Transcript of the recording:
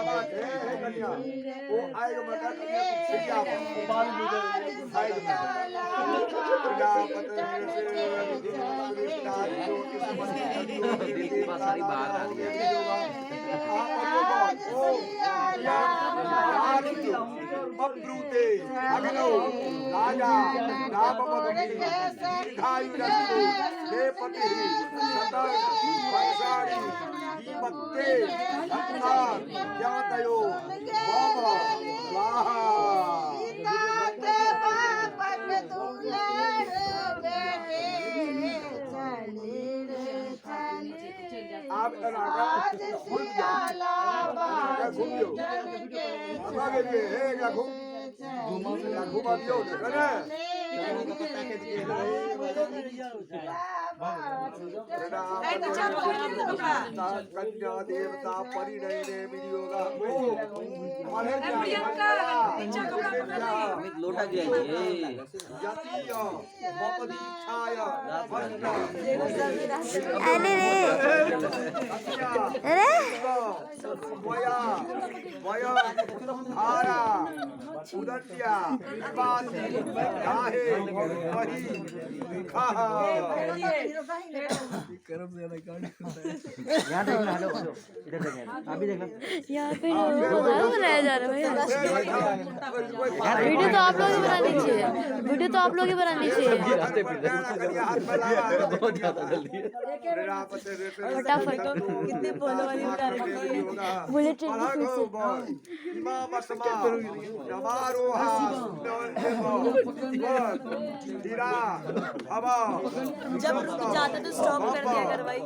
बात है कन्या वो आएगा मका कन्या तू छिया बाल मुझे आएगा दिल की बात सारी बाहर आ रही है। ब्रूते अगलो राजा रामपति दीर्घायुरस्तु देवपति सतत वर्षाणि जीवत्ते संसार ज्ञातयो मम स्वाहा आप घूम जाओ आगे लिए है क्या घुमा दियो कन्या देवता परिणय विनियोगा लोटा दिया अरे अरे उदत्या बाती गाहे वही खाहा यहाँ देखना हेलो हेलो इधर देखना आप भी देखना यहाँ पे बनाया जा रहा है भैया। वीडियो तो आप लोग ही बनानी चाहिए, वीडियो तो आप लोग ही बनानी चाहिए। बहुत ज्यादा जल्दी फटाफट कितने बोलो वाली बुलेट ट्रेन जब जाते तो स्टॉप कर दिया कर भाई।